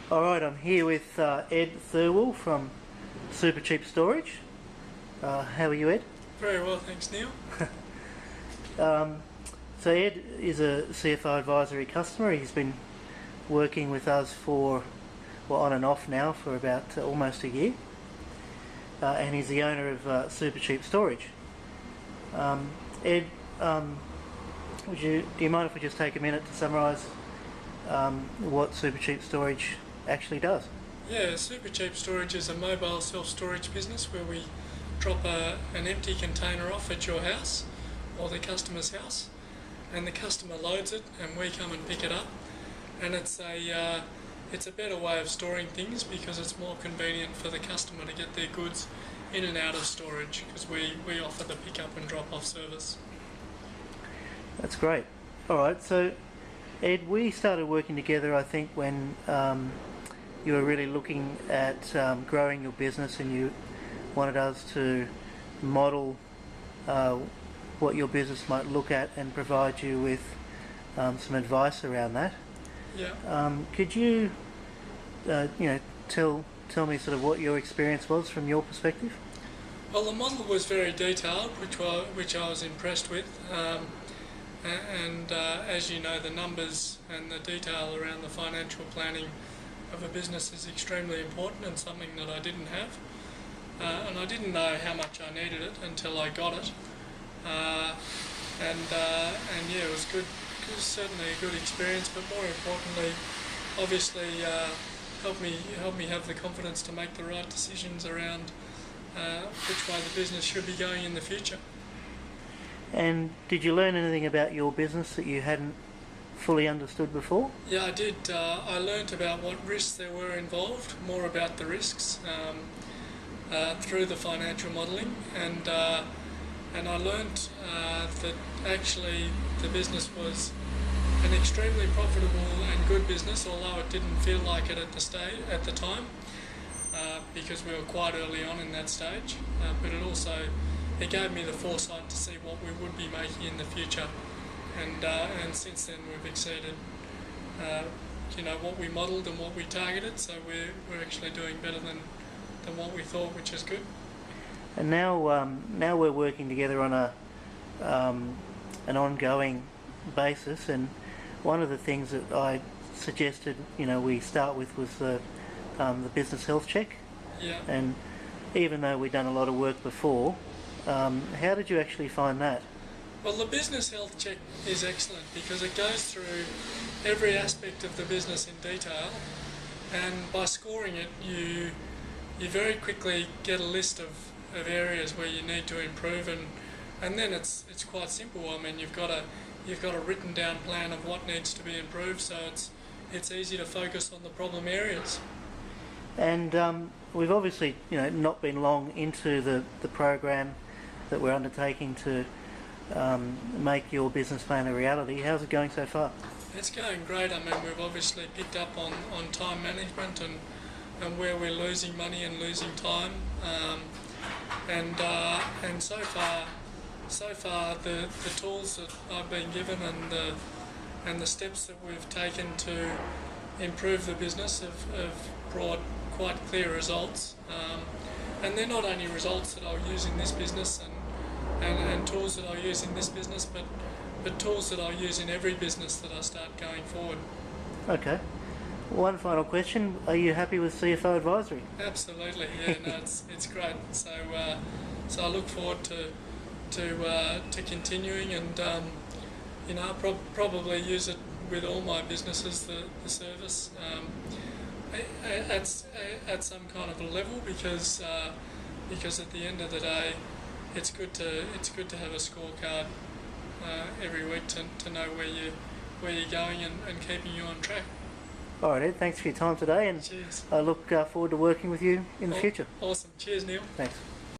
Alright, I'm here with Ed Thirlwall from Supercheap Storage. How are you, Ed? Very well, thanks, Neil. So Ed is a CFO Advisory customer. He's been working with us for, well, on and off now for about almost a year. And he's the owner of Supercheap Storage. Ed, do you mind if we just take a minute to summarise what Supercheap Storage actually does? Yeah, Supercheap Storage is a mobile self-storage business where we drop an empty container off at your house or the customer's house, and the customer loads it and we come and pick it up. And it's a better way of storing things because it's more convenient for the customer to get their goods in and out of storage because we offer the pick up and drop off service. That's great. Alright, so Ed, we started working together I think when you were really looking at growing your business and you wanted us to model what your business might look at and provide you with some advice around that. Yeah. Could you, tell me sort of what your experience was from your perspective? Well, the model was very detailed, which I was impressed with. As you know, the numbers and the detail around the financial planning of a business is extremely important and something that I didn't have. And I didn't know how much I needed it until I got it. Yeah, it was good. It was certainly a good experience, but more importantly, obviously helped me have the confidence to make the right decisions around which way the business should be going in the future. And did you learn anything about your business that you hadn't fully understood before? Yeah, I did. I learnt about what risks there were involved, more about the risks through the financial modelling, and I learnt that actually the business was an extremely profitable and good business, although it didn't feel like it at the time, because we were quite early on in that stage. But it gave me the foresight to see what we would be making in the future, and since then we've exceeded, what we modelled and what we targeted. So we're actually doing better than what we thought, which is good. And now we're working together on an ongoing basis, and one of the things that I suggested we start with was the business health check. Yeah. And even though we'd done a lot of work before, how did you actually find that? Well, the business health check is excellent because it goes through every aspect of the business in detail, and by scoring it you very quickly get a list of areas where you need to improve, and then it's quite simple. I mean, you've got a written down plan of what needs to be improved, so it's easy to focus on the problem areas. And we've obviously not been long into the program that we're undertaking to make your business plan a reality. How's it going so far? It's going great. I mean, we've obviously picked up on time management and where we're losing money and losing time, and so far the tools that I've been given and the steps that we've taken to improve the business have brought quite clear results, and they're not only results that I'll use in this business and tools that I'll use in this business, but tools that I'll use in every business that I start going forward. Okay. One final question: are you happy with CFO Advisory? Absolutely, yeah. No, it's great. So I look forward to continuing, and probably use it with all my businesses, the service at some kind of a level, because at the end of the day, it's good to have a scorecard every week to know where you're going and keeping you on track. All right, Ed, thanks for your time today, and cheers. I look forward to working with you in the future. Awesome. Cheers, Neil. Thanks.